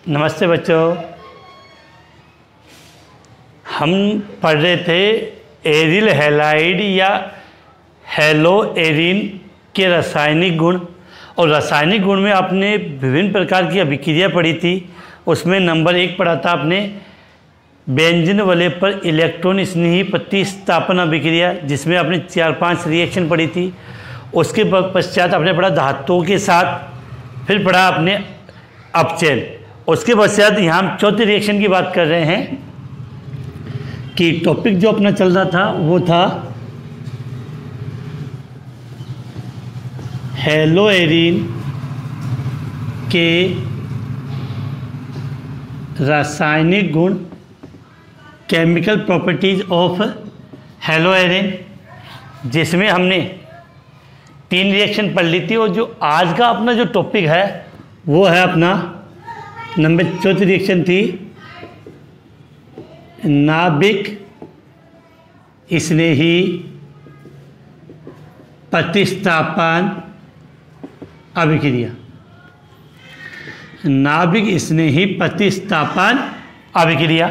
नमस्ते बच्चों। हम पढ़ रहे थे एरिल हैलाइड या हेलो एरिन के रासायनिक गुण। और रासायनिक गुण में आपने विभिन्न प्रकार की अभिक्रिया पढ़ी थी। उसमें नंबर 1 पढ़ा था आपने बेंजीन वलय पर इलेक्ट्रॉन स्नेही प्रतिस्थापन अभिक्रिया, जिसमें आपने 4-5 रिएक्शन पढ़ी थी। उसके पश्चात आपने पढ़ा धातुओं के साथ, फिर पढ़ा आपने अपचयन। उसके पश्चात यहाँ हम चौथे रिएक्शन की बात कर रहे हैं कि टॉपिक जो अपना चल रहा था वो था हेलो एरिन के रासायनिक गुण, chemical properties of hello Erin, जिसमें हमने 3 रिएक्शन पढ़ ली थी। और जो आज का अपना जो टॉपिक है वो है अपना नंबर 4 रिएक्शन थी नाभिक स्नेही प्रतिस्थापन अभिक्रिया। नाभिक स्नेही प्रतिस्थापन अभिक्रिया।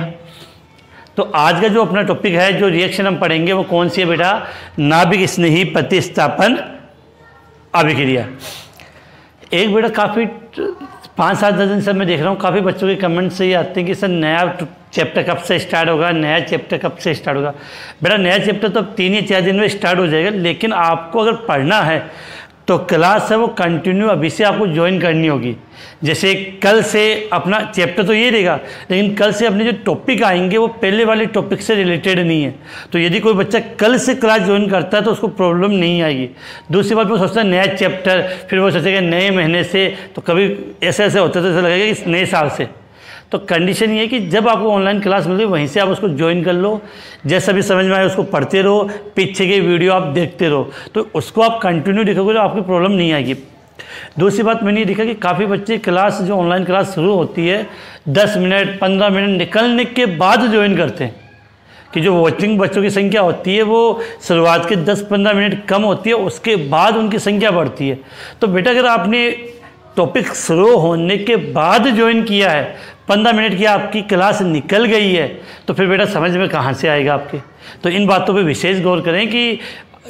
तो आज का जो अपना टॉपिक है, जो रिएक्शन हम पढ़ेंगे वो कौन सी है बेटा? नाभिक स्नेही प्रतिस्थापन अभिक्रिया। एक बेटा काफ़ी 5-7 दिन से मैं देख रहा हूँ काफ़ी बच्चों के कमेंट से ये आते हैं कि सर नया चैप्टर कब से स्टार्ट होगा, नया चैप्टर कब से स्टार्ट होगा। बेटा नया चैप्टर तो अब 3 या 4 दिन में स्टार्ट हो जाएगा, लेकिन आपको अगर पढ़ना है तो क्लास है वो कंटिन्यू अभी से आपको ज्वाइन करनी होगी। जैसे कल से अपना चैप्टर तो ये रहेगा, लेकिन कल से अपने जो टॉपिक आएंगे वो पहले वाले टॉपिक से रिलेटेड नहीं है। तो यदि कोई बच्चा कल से क्लास ज्वाइन करता है तो उसको प्रॉब्लम नहीं आएगी। दूसरी बात वो सोचता है नया चैप्टर, फिर वो सोचेगा नए महीने से, तो कभी ऐसे ऐसे होता है तो ऐसा लगेगा कि नए साल से। तो कंडीशन ये है कि जब आपको ऑनलाइन क्लास मिले वहीं से आप उसको ज्वाइन कर लो। जैसा भी समझ में आए उसको पढ़ते रहो, पीछे के वीडियो आप देखते रहो, तो उसको आप कंटिन्यू देखोगे तो आपकी प्रॉब्लम नहीं आएगी। दूसरी बात मैंने ये देखा कि काफ़ी बच्चे क्लास जो ऑनलाइन क्लास शुरू होती है 10 मिनट 15 मिनट निकलने के बाद ज्वाइन करते हैं। कि जो वॉचिंग बच्चों की संख्या होती है वो शुरुआत के 10-15 मिनट कम होती है, उसके बाद उनकी संख्या बढ़ती है। तो बेटा अगर आपने टॉपिक शुरू होने के बाद ज्वाइन किया है, 15 मिनट की आपकी क्लास निकल गई है, तो फिर बेटा समझ में कहाँ से आएगा आपके। तो इन बातों पे विशेष गौर करें कि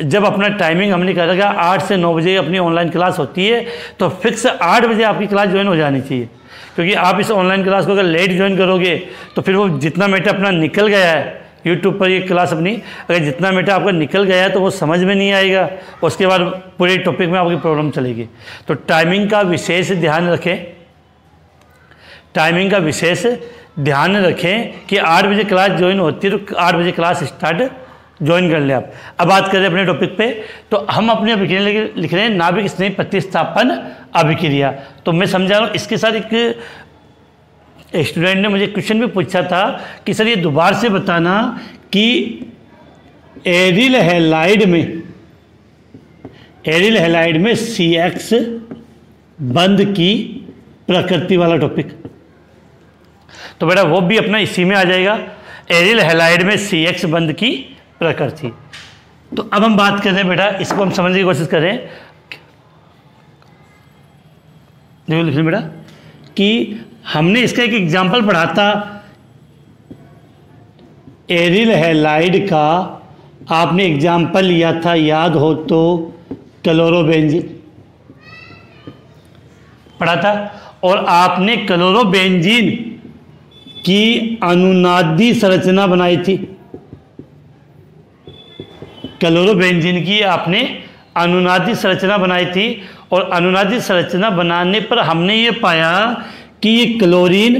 जब अपना टाइमिंग हमने कहा था 8 से 9 बजे अपनी ऑनलाइन क्लास होती है, तो फिक्स 8 बजे आपकी क्लास ज्वाइन हो जानी चाहिए। क्योंकि आप इस ऑनलाइन क्लास को अगर लेट ज्वाइन करोगे तो फिर वो जितना मिनट अपना निकल गया है यूट्यूब पर ये क्लास अपनी, अगर जितना मिनट आपका निकल गया है तो वो समझ में नहीं आएगा, उसके बाद पूरे टॉपिक में आपकी प्रॉब्लम चलेगी। तो टाइमिंग का विशेष ध्यान रखें, टाइमिंग का विशेष ध्यान रखें कि 8 बजे क्लास ज्वाइन होती है तो 8 बजे क्लास स्टार्ट ज्वाइन कर लें आप। अब बात करें अपने टॉपिक पे, तो हम अपनी अभिक्रिया लिख रहे हैं नाभिक स्नेही प्रतिस्थापन अभिक्रिया। तो मैं समझा रहा हूँ, इसके साथ एक स्टूडेंट ने मुझे क्वेश्चन भी पूछा था कि सर ये दोबारा से बताना कि एरिल हैलाइड में CX बंद की प्रकृति वाला टॉपिक। तो बेटा वो भी अपना इसी में आ जाएगा, एरिल हैलाइड में CX बंद की प्रकृति। तो अब हम बात कर रहे हैं बेटा, इसको हम समझने की कोशिश करें। देखो लिख बेटा कि हमने इसका एक एग्जाम्पल पढ़ा था एरिल हैलाइड का, आपने एग्जाम्पल लिया था याद हो तो क्लोरोबेंजीन पढ़ा था। और आपने क्लोरोबेंजीन की अनुनादी संरचना बनाई थी। क्लोरोबेंजीन की आपने अनुनादी संरचना बनाई थी, और अनुनादी संरचना बनाने पर हमने ये पाया कि ये क्लोरीन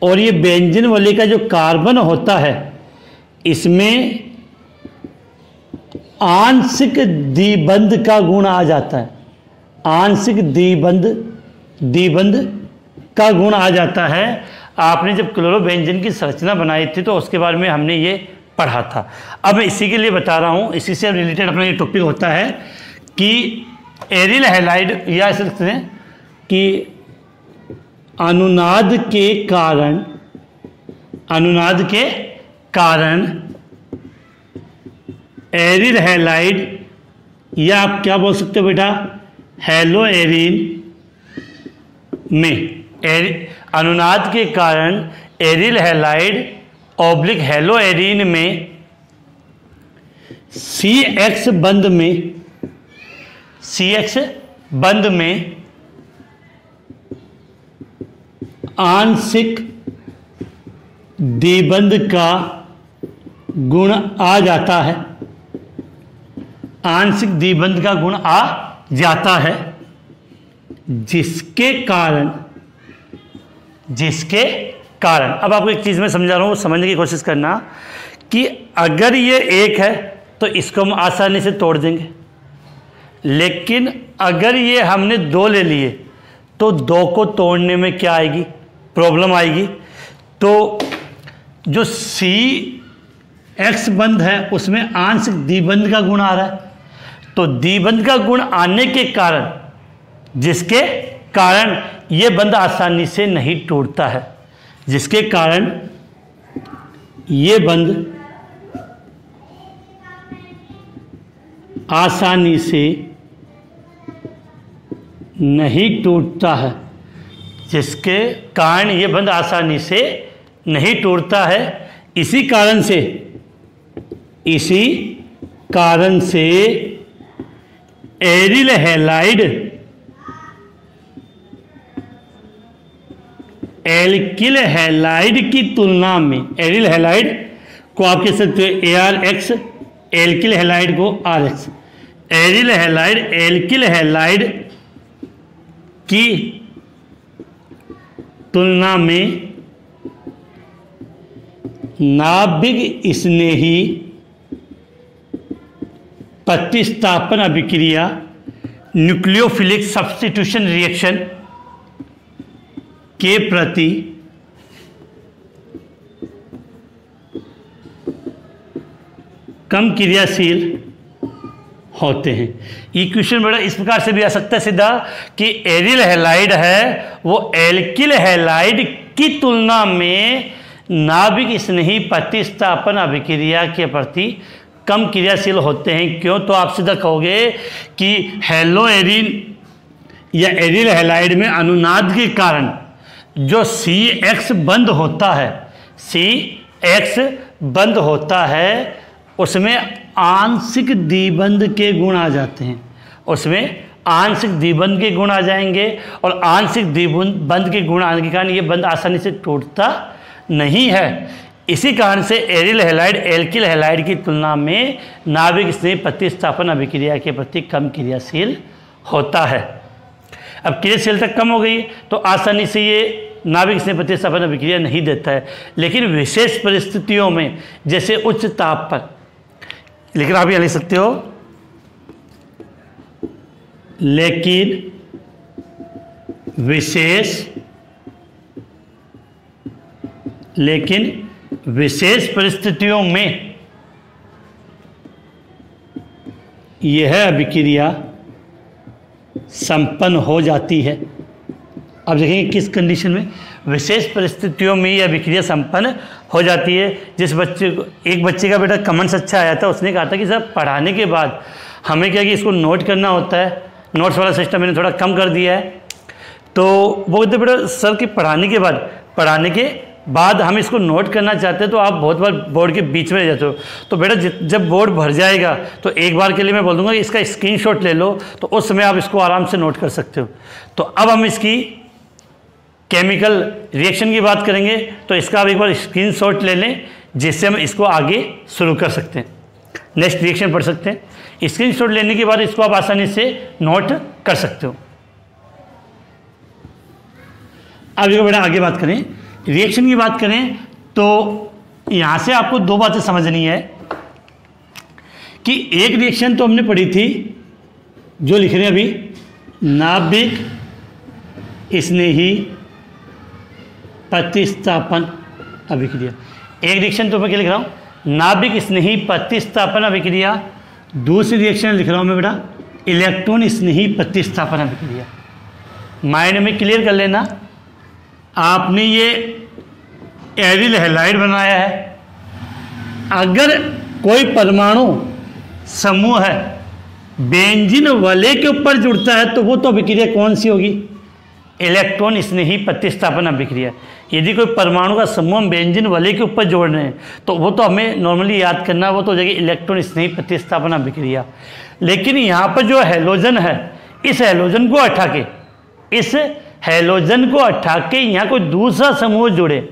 और ये बेंजीन वाले का जो कार्बन होता है इसमें आंशिक द्विबंध का गुण आ जाता है। आंशिक द्विबंध का गुण आ जाता है। आपने जब क्लोरोबेंजीन की संरचना बनाई थी तो उसके बारे में हमने ये पढ़ा था। अब मैं इसी के लिए बता रहा हूँ, इसी से रिलेटेड अपना ये टॉपिक होता है कि एरिल हैलाइड या ऐसे लिखते हैं कि अनुनाद के कारण एरिल हैलाइड या आप क्या बोल सकते हो बेटा, हेलो एरिन में अनुनाद के कारण aryl halide oblique hello arene में CX बंध में आंशिक द्विबंध का गुण आ जाता है, आंशिक द्विबंध का गुण आ जाता है, जिसके कारण अब आपको एक चीज़ मैं समझा रहा हूँ, समझने की कोशिश करना कि अगर ये एक है तो इसको हम आसानी से तोड़ देंगे, लेकिन अगर ये हमने दो ले लिए तो दो को तोड़ने में क्या आएगी, प्रॉब्लम आएगी। तो जो CX बंध है उसमें आंशिक द्विबंध का गुण आ रहा है, तो द्विबंध का गुण आने के कारण, जिसके कारण ये बंध आसानी से नहीं टूटता है, जिसके कारण ये बंध आसानी से नहीं टूटता है, जिसके कारण ये बंध आसानी से नहीं टूटता है। इसी कारण से एरिल हैलाइड एल्किल हैलाइड की तुलना में, एरिल हैलाइड को आप कह सकते हो ARX, एल्किल हैलाइड को RX, aryl halide alkyl halide की तुलना में नाभिक स्नेही प्रतिस्थापन अभिक्रिया न्यूक्लियोफिलिक सब्स्टिट्यूशन रिएक्शन के प्रति कम क्रियाशील होते हैं। इक्वेशन बड़ा इस प्रकार से भी आ सकता है सीधा कि एरिल हैलाइड है वो एल्किल हैलाइड की तुलना में नाभिक स्नेही प्रतिस्थापन अभिक्रिया के प्रति कम क्रियाशील होते हैं। क्यों? तो आप सीधा कहोगे कि हेलो एरिन या एरिल हैलाइड में अनुनाद के कारण जो CX बंद होता है, CX बंद होता है, उसमें आंशिक द्विबंध के गुण आ जाते हैं, उसमें आंशिक द्विबंध के गुण आ जाएंगे, और आंशिक द्विबंध के गुण आने के कारण ये बंध आसानी से टूटता नहीं है। इसी कारण से एरिल हैलाइड एल्किल हैलाइड की तुलना में नाभिक स्नेही प्रतिस्थापन अभिक्रिया के प्रति कम क्रियाशील होता है। अब क्रियाशीलता कम हो गई तो आसानी से ये नाभिक स्नेही प्रतिस्थापन अभिक्रिया नहीं देता है, लेकिन विशेष परिस्थितियों में जैसे उच्च ताप पर, लेकिन आप यहाँ लिख सकते हो लेकिन विशेष परिस्थितियों में यह अभिक्रिया संपन्न हो जाती है। अब देखेंगे किस कंडीशन में, विशेष परिस्थितियों में यह अभिक्रिया संपन्न हो जाती है। जिस बच्चे को, एक बच्चे का बेटा कमेंट्स अच्छा आया था, उसने कहा था कि सर पढ़ाने के बाद हमें क्या कि इसको नोट करना होता है, नोट्स वाला सिस्टम मैंने थोड़ा कम कर दिया है। तो वो कहते बेटा सर कि पढ़ाने के बाद हम इसको नोट करना चाहते हैं तो आप बहुत बार बोर्ड के बीच में रह जाते हो। तो बेटा जब बोर्ड भर जाएगा तो एक बार के लिए मैं बोल दूंगा कि इसका स्क्रीनशॉट ले लो, तो उस समय आप इसको आराम से नोट कर सकते हो। तो अब हम इसकी केमिकल रिएक्शन की बात करेंगे, तो इसका आप एक बार स्क्रीनशॉट ले लें, जिससे हम इसको आगे शुरू कर सकते हैं, नेक्स्ट रिएक्शन पढ़ सकते हैं। स्क्रीनशॉट लेने के बाद इसको आप आसानी से नोट कर सकते हो। अब देखो बेटा आगे बात करें, रिएक्शन की बात करें, तो यहां से आपको दो बातें समझनी है कि एक रिएक्शन तो हमने पढ़ी थी जो लिख रहे हैं अभी, नाभिक स्नेही प्रतिस्थापन अभिक्रिया। एक रिएक्शन तो मैं क्या लिख रहा हूं, नाभिक स्नेही प्रतिस्थापन अभिक्रिया। दूसरी रिएक्शन लिख रहा हूं मैं बेटा इलेक्ट्रॉन स्नेही प्रतिस्थापन अभिक्रिया। माइंड में क्लियर कर लेना, आपने ये एरिल हैलाइड बनाया है, अगर कोई परमाणु समूह है बेंजीन वाले के ऊपर जुड़ता है तो वो तो अभिक्रिया कौन सी होगी, इलेक्ट्रॉन स्नेही प्रतिस्थापन अभिक्रिया। यदि कोई परमाणु का समूह हम बेंजीन वलय के ऊपर जोड़ रहे हैं तो वो तो हमें नॉर्मली याद करना, वो तो हो जाएगी इलेक्ट्रॉन स्नेही प्रतिस्थापन अभिक्रिया। लेकिन यहाँ पर जो हैलोजन है, इस हैलोजन को हटा के यहाँ कोई दूसरा समूह जोड़े,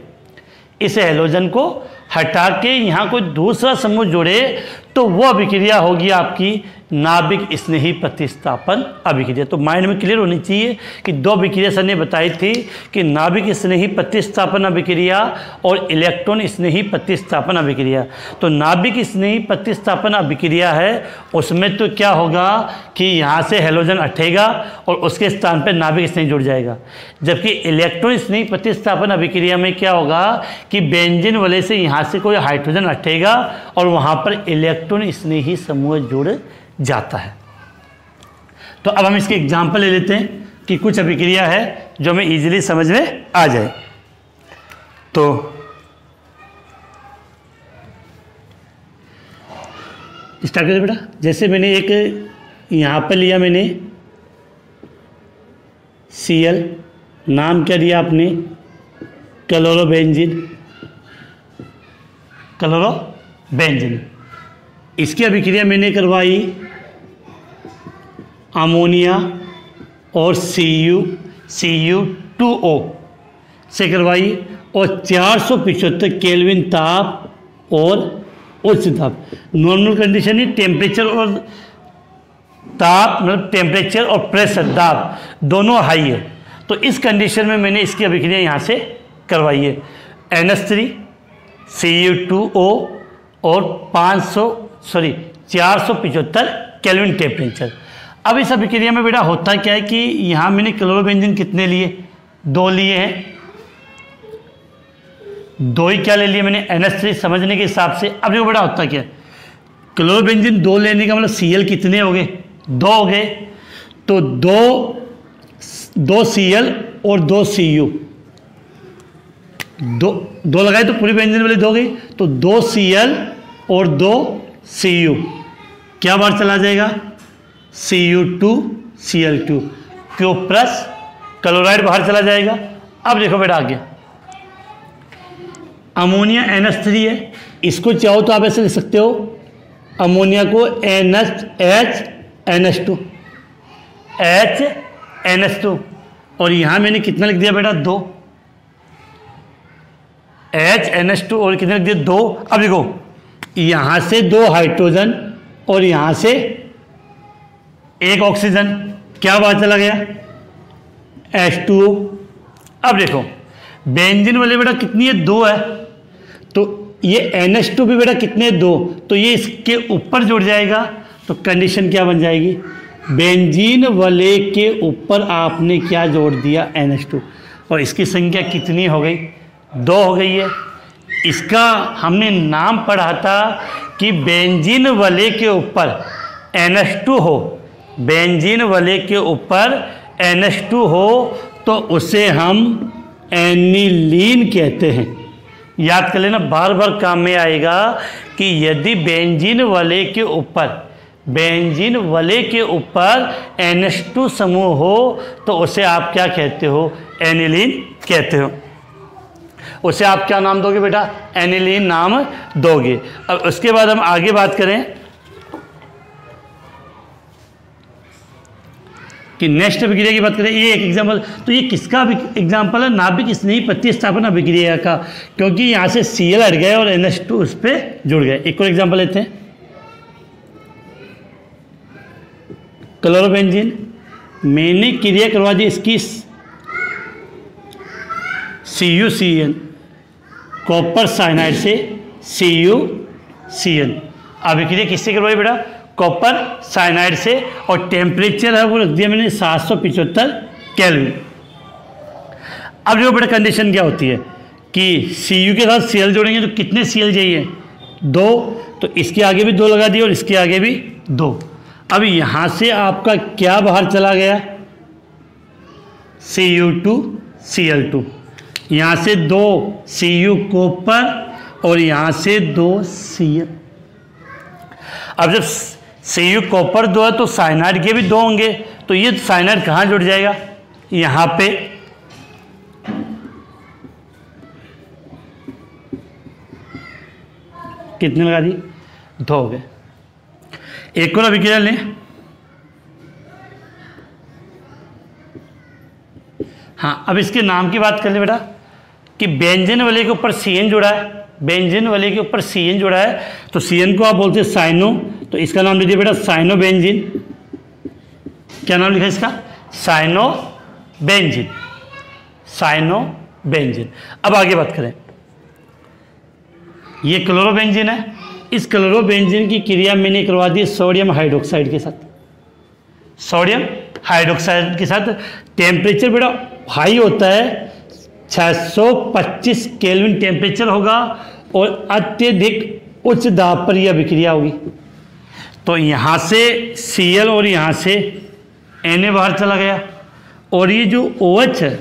इस हैलोजन को हटा के यहाँ कोई दूसरा समूह जोड़े तो वो अभिक्रिया होगी आपकी नाभिक स्नेही प्रतिस्थापन अभिक्रिया। तो माइंड में क्लियर होनी चाहिए कि दो अभिक्रिया सर ने बताई थी कि नाभिक स्नेही प्रतिस्थापन अभिक्रिया और इलेक्ट्रॉन स्नेही प्रतिस्थापन अभिक्रिया। तो नाभिक स्नेही प्रतिस्थापन अभिक्रिया है, उसमें तो क्या होगा कि यहाँ से हैलोजन हटेगा और उसके स्थान पर नाभिक स्नेही जुड़ जाएगा। जबकि इलेक्ट्रॉन स्नेही प्रतिस्थापन अभिक्रिया में क्या होगा कि बेंजीन वलय से यहाँ से कोई हाइड्रोजन हटेगा और वहाँ पर इलेक्ट्रॉन स्नेही समूह जुड़ जाता है। तो अब हम इसके एग्जाम्पल ले लेते हैं कि कुछ अभिक्रिया है जो हमें इजीली समझ में आ जाए। तो स्टार्ट करें बेटा। जैसे मैंने एक यहाँ पर लिया, मैंने Cl, नाम क्या दिया आपने, क्लोरोबेंजीन। इसकी अभिक्रिया मैंने करवाई अमोनिया और Cu2O से करवाई और 475 केल्विन ताप और उच्च ताप, नॉर्मल कंडीशन ही टेम्परेचर और ताप, मतलब टेम्परेचर और प्रेशर दाब दोनों हाई है। तो इस कंडीशन में मैंने इसकी अभिक्रिया यहाँ से करवाई है NH3 Cu2O और 475 केल्विन टेम्परेचर। अब इस अभिक्रिया में बेटा होता क्या है कि यहाँ मैंने क्लोरोबेंजीन कितने लिए, 2 लिए हैं, 2 ही क्या ले लिए मैंने NH3 समझने के हिसाब से। अब देखो बेटा होता क्या है, क्लोरोबेंजीन 2 लेने का मतलब Cl कितने हो गए, 2 हो गए। तो 2 Cl और 2 Cu, 2 लगाए तो पूरी बेंजीन वाली 2 हो गई। तो 2 Cl और 2 Cu क्या बाहर चला जाएगा, Cu2Cl2, Q प्लस क्लोराइड बाहर चला जाएगा। अब देखो बेटा आगे अमोनिया NH3 है, इसको चाहो तो आप ऐसे लिख सकते हो, अमोनिया को NH और यहाँ मैंने कितना लिख दिया बेटा, 2 HNH2 और कितने लिख दिया, 2। अब देखो यहाँ से 2 हाइड्रोजन और यहाँ से 1 ऑक्सीजन, क्या बात चला गया, H2O। अब देखो बेंजीन वाले बेटा कितनी है, 2 है। तो ये NH2 भी बेटा कितने, 2, तो ये इसके ऊपर जुड़ जाएगा। तो कंडीशन क्या बन जाएगी, बेंजीन वाले के ऊपर आपने क्या जोड़ दिया, NH2, और इसकी संख्या कितनी हो गई, 2 हो गई है। इसका हमने नाम पढ़ा था कि बेंजीन वलय के ऊपर NH2 हो, बेंजीन वलय के ऊपर NH2 हो तो उसे हम एनिलीन कहते हैं। याद कर लेना, बार बार काम में आएगा कि यदि बेंजीन वलय के ऊपर NH2 समूह हो तो उसे आप क्या कहते हो, एनिलीन कहते हो। उसे आप क्या नाम दोगे बेटा, एनिलीन नाम दोगे। अब उसके बाद हम आगे बात करें कि नेक्स्ट अभिक्रिया की बात करें। ये एक एग्जांपल, तो ये किसका एग्जांपल है, नाभिक स्नेही प्रतिस्थापन अभिक्रिया का, क्योंकि यहाँ से Cl हट गए और NH2 उस पर जुड़ गए। एक और एग्जांपल लेते हैं, क्लोरोबेंजीन, मैंने क्रिया करवा दी इसकी CuCN, कॉपर साइनाइड से CuCN। अभिक्रिया किससे करवाई बेटा, कॉपर साइनाइड से, और टेम्परेचर है वो रख दिया मैंने 775 केल्विन। अब जो बेटा कंडीशन क्या होती है कि Cu के साथ Cl जोड़ेंगे तो कितने Cl चाहिए, 2, तो इसके आगे भी 2 लगा दिए और इसके आगे भी 2। अब यहाँ से आपका क्या बाहर चला गया, Cu2Cl2, यहाँ से 2 Cu कॉपर और यहाँ से 2 Cl। अब जब Cu कॉपर 2 है तो साइनाइड के भी 2 होंगे, तो ये साइनाइड कहाँ जुड़ जाएगा, यहाँ पे कितने लगा दी? 2 हो गए। एक और अभिक्रिया लें। हाँ, अब इसके नाम की बात कर ले बेटा कि बेंजीन वाले के ऊपर CN जुड़ा है, बेंजीन वाले के ऊपर CN जुड़ा है, तो CN को आप बोलते हैं साइनो, तो इसका नाम लीजिए बेटा साइनो बेंजीन। क्या नाम लिखा है इसका? Cyano benzene, cyano benzene. अब आगे बात करें, ये क्लोरोबेंजीन है। इस क्लोरोबेंजीन की क्रिया मैंने करवा दी सोडियम हाइड्रोक्साइड के साथ, सोडियम हाइड्रोक्साइड के साथ। टेम्परेचर बेटा हाई होता है, 625 केल्विन टेम्परेचर होगा और अत्यधिक उच्च दाब पर यह अभिक्रिया होगी। तो यहाँ से Cl और यहाँ से Na बाहर चला गया, और ये जो OH है,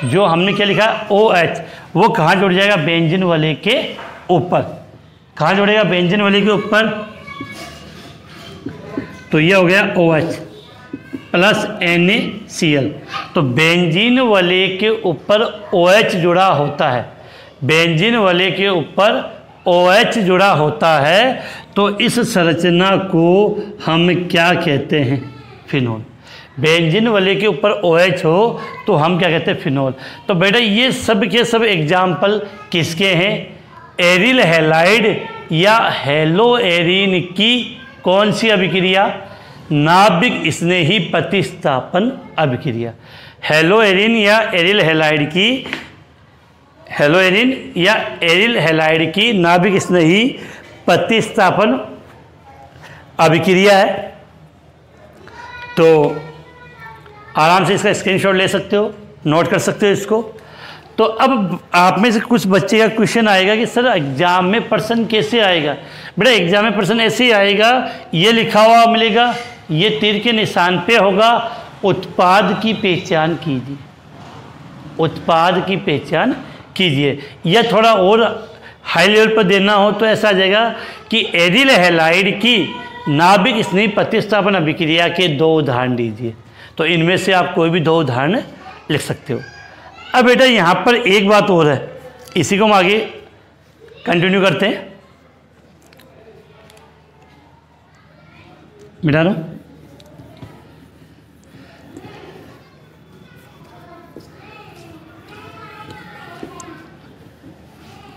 जो हमने क्या लिखा OH, वो कहाँ जुड़ जाएगा? बेंजीन वाले के ऊपर। कहाँ जुड़ेगा? बेंजीन वाले के ऊपर। तो ये हो गया OH प्लस NaCl। तो बेंजीन वाले के ऊपर OH जुड़ा होता है, बेंजीन वाले के ऊपर OH जुड़ा होता है, तो इस संरचना को हम क्या कहते हैं? फिनोल। बेंजीन वाले के ऊपर OH हो तो हम क्या कहते हैं? फिनोल। तो बेटा ये सब के सब एग्जाम्पल किसके हैं? एरिल हैलाइड या हेलोएरिन की कौन सी अभिक्रिया? नाभिक स्नेही प्रतिस्थापन अभिक्रिया। हेलोएरिन या एरिल हैलाइड की, हेलोएरिन या एरिल हैलाइड की नाभिक स्नेही प्रतिस्थापन अभिक्रिया है। तो आराम से इसका स्क्रीनशॉट ले सकते हो, नोट कर सकते हो इसको। तो अब आप में से कुछ बच्चे का क्वेश्चन आएगा कि सर एग्जाम में प्रश्न कैसे आएगा? बेटा एग्जाम में प्रश्न ऐसे ही आएगा, ये लिखा हुआ मिलेगा, ये तीर के निशान पे होगा, उत्पाद की पहचान कीजिए, उत्पाद की पहचान कीजिए। या थोड़ा और हाई लेवल पर देना हो तो ऐसा आ जाएगा कि एरिल हैलाइड की नाभिक स्नेही प्रतिस्थापन अभिक्रिया के 2 उदाहरण दीजिए। तो इनमें से आप कोई भी 2 उदाहरण लिख सकते हो। अब बेटा यहाँ पर एक बात और है, इसी को हम आगे कंटिन्यू करते हैं। मिटा लो।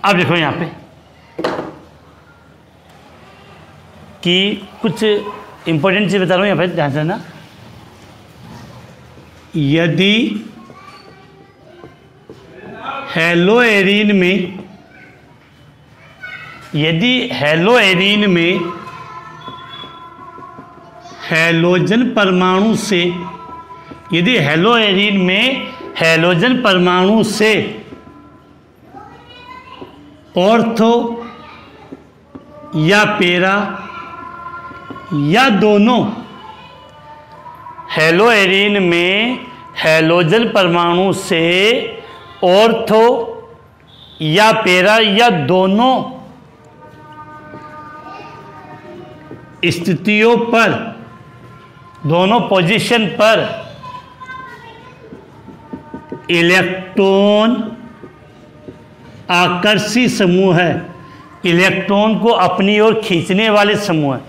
अब देखो यहाँ पे कि कुछ इंपॉर्टेंट चीज बता रहा हूँ, यहाँ पे ध्यान देना। यदि हेलोएरिन में हैलोजन परमाणु से, यदि हेलोएरिन में हैलोजन परमाणु से ऑर्थो या पेरा या दोनों, हेलोएरिन में हैलोजन परमाणु से ऑर्थो या पेरा या दोनों स्थितियों पर, दोनों पोजीशन पर इलेक्ट्रॉन आकर्षी समूह है, इलेक्ट्रॉन को अपनी ओर खींचने वाले समूह है,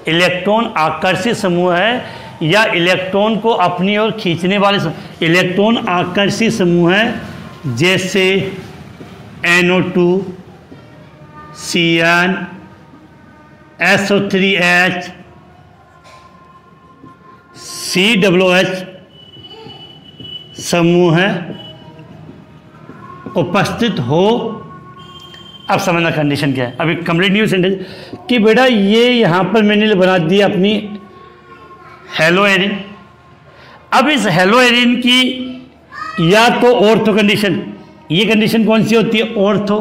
इलेक्ट्रॉन आकर्षी समूह है या इलेक्ट्रॉन को अपनी ओर खींचने वाले समूह, इलेक्ट्रॉन आकर्षी समूह है, जैसे NO2, CN, SO3H, COOH समूह है उपस्थित हो। अब समझना कंडीशन क्या है, अभी कंप्लीट न्यू सेंटेंस कि बेटा ये यहाँ पर मैंने बना दिया अपनी हेलोएरिन। अब इस हेलोएरिन की या तो ऑर्थो कंडीशन, ये कंडीशन कौन सी होती है? ऑर्थो,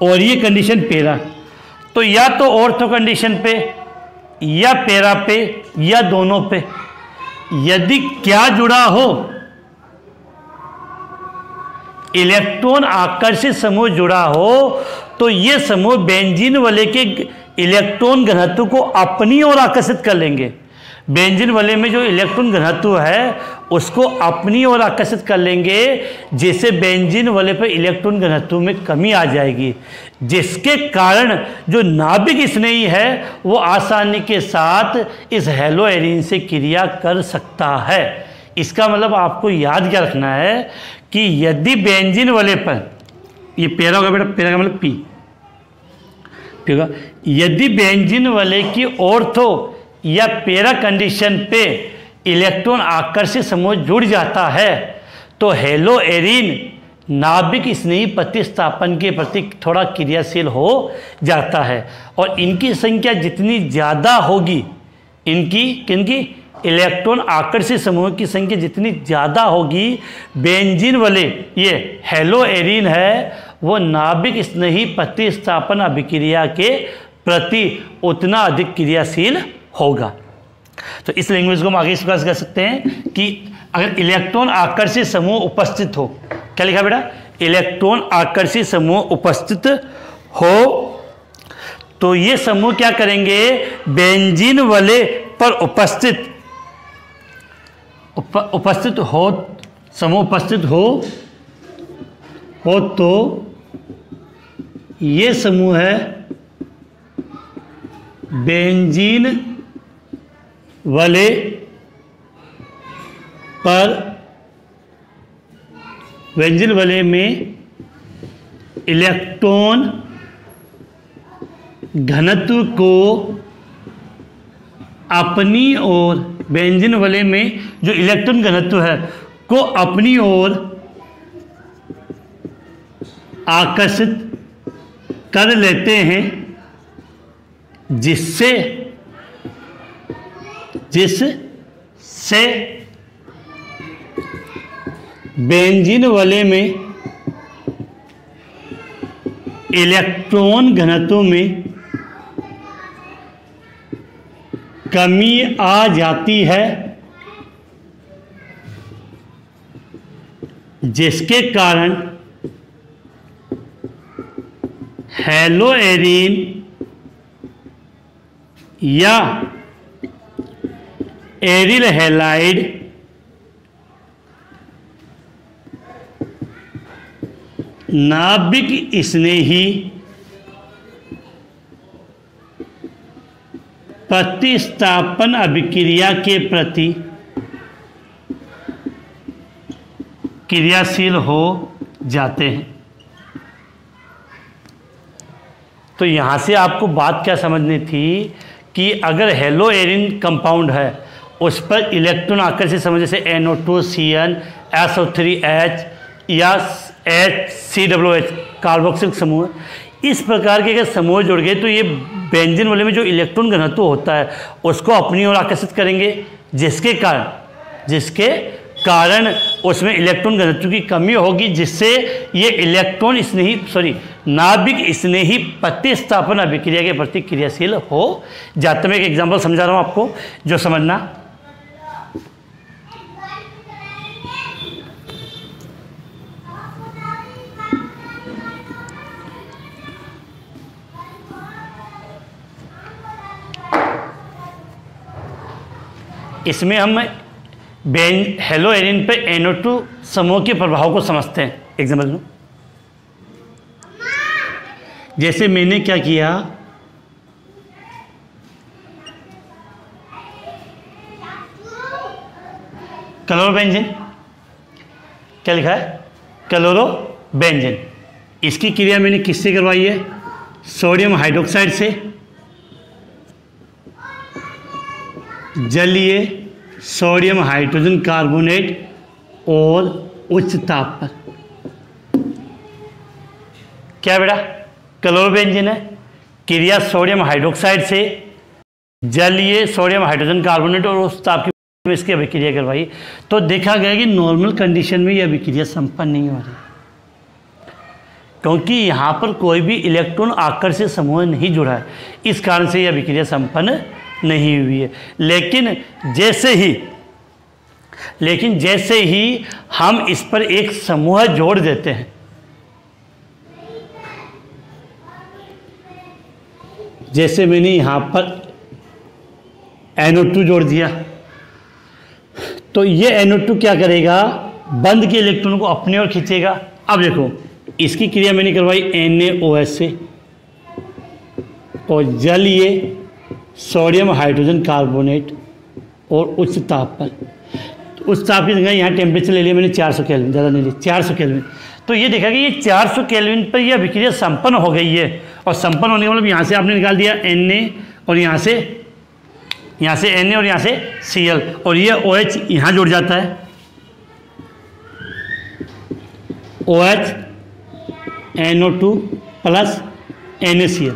और ये कंडीशन पेरा। तो या तो ऑर्थो कंडीशन पे या पेरा पे या दोनों पे यदि क्या जुड़ा हो, इलेक्ट्रॉन आकर्षित समूह जुड़ा हो, तो ये समूह बेंजीन वाले के इलेक्ट्रॉन घनत्व को अपनी ओर आकर्षित कर लेंगे। बेंजीन वाले में जो इलेक्ट्रॉन घनत्व है उसको अपनी ओर आकर्षित कर लेंगे, जिससे बेंजीन वाले पर इलेक्ट्रॉन घनत्व में कमी आ जाएगी, जिसके कारण जो नाभिक स्नेही है वो आसानी के साथ इस हैलोएरिन से क्रिया कर सकता है। इसका मतलब आपको याद क्या रखना है कि यदि बेंजीन वाले पर, ये पैरा होगा बेटा, पैरा का मतलब पी, ठीक है, यदि बेंजीन वाले की ऑर्थो या पैरा कंडीशन पे इलेक्ट्रॉन आकर्षित समूह जुड़ जाता है तो हैलोएरिन नाभिक स्नेही प्रतिस्थापन के प्रति थोड़ा क्रियाशील हो जाता है, और इनकी संख्या जितनी ज़्यादा होगी, किनकी इलेक्ट्रॉन आकर्षित समूह की संख्या जितनी ज़्यादा होगी, बेंजीन वाले ये हैलोएरिन है वो नाभिक स्नेही प्रतिस्थापन अभिक्रिया के प्रति उतना अधिक क्रियाशील होगा। तो इस लैंग्वेज को हम आगे इस प्रकार कर सकते हैं कि अगर इलेक्ट्रॉन आकर्षित समूह उपस्थित हो, क्या लिखा बेटा, इलेक्ट्रॉन आकर्षित समूह उपस्थित हो तो ये समूह क्या करेंगे, बेंजीन वाले पर उपस्थित हो, समूह उपस्थित हो तो ये समूह है बेंजीन वाले में इलेक्ट्रॉन घनत्व को अपनी ओर, बेंजीन वाले में जो इलेक्ट्रॉन घनत्व है को अपनी ओर आकर्षित कर लेते हैं, जिससे बेंजीन वाले में इलेक्ट्रॉन घनत्व में कमी आ जाती है, जिसके कारण हैलोएरिन या एरिल हैलाइड नाभिक स्नेही प्रतिस्थापन अभिक्रिया के प्रति क्रियाशील हो जाते हैं। तो यहाँ से आपको बात क्या समझनी थी कि अगर हैलोएरिन कंपाउंड है उस पर इलेक्ट्रॉन आकर्षित समूह जैसे NO2, CN, SO3H या HCOOH कार्बोक्सिल समूह, इस प्रकार के अगर समूह जुड़ गए तो ये बेंजीन वाले में जो इलेक्ट्रॉन घनत्व होता है उसको अपनी ओर आकर्षित करेंगे, जिसके कारण उसमें इलेक्ट्रॉन घनत्व की कमी होगी, जिससे ये इलेक्ट्रॉन स्नेही नाभिक स्नेही प्रतिस्थापन अभिक्रिया के प्रति क्रियाशील हो जाते। मैं एक एग्जांपल समझा रहा हूँ आपको जो समझना। इसमें हम हैलोएरिन पे NO2 समूह के प्रभाव को समझते हैं। एग्जाम्पल लो, जैसे मैंने क्या किया, क्लोरोबेंजीन, क्या लिखा है, क्लोरोबेंजीन, इसकी क्रिया मैंने किससे करवाई है, सोडियम हाइड्रोक्साइड से, जलीय सोडियम हाइड्रोजन कार्बोनेट और उच्च ताप पर। क्या बेटा, क्लोरोबेंजीन है, क्रिया सोडियम हाइड्रोक्साइड से, जलीय सोडियम हाइड्रोजन कार्बोनेट और उच्च ताप की इसकी अभिक्रिया करवाई। तो देखा गया कि नॉर्मल कंडीशन में यह अभिक्रिया संपन्न नहीं हो रही, क्योंकि यहाँ पर कोई भी इलेक्ट्रॉन आकर्षित समूह नहीं जुड़ा है, इस कारण से यह अभिक्रिया संपन्न नहीं हुई है। लेकिन जैसे ही हम इस पर एक समूह जोड़ देते हैं, जैसे मैंने यहाँ पर NO2 जोड़ दिया, तो ये NO2 क्या करेगा, बंद के इलेक्ट्रॉन को अपनी ओर खींचेगा। अब देखो इसकी क्रिया मैंने करवाई NaOH से, और जल ये सोडियम हाइड्रोजन कार्बोनेट और उच्च ताप पर, तो उच्च ताप की जगह यहाँ टेम्परेचर ले लिया मैंने 400 केल्विन, ज़्यादा नहीं लिया 400 केल्विन। तो ये देखा कि ये 400 केल्विन पर यह अभिक्रिया संपन्न हो गई है, और संपन्न होने का मतलब यहाँ से आपने निकाल दिया Na, और यहाँ से Na और यहाँ से Cl, और ये OH यहाँ जुड़ जाता है, OH NO2 प्लस NaCl।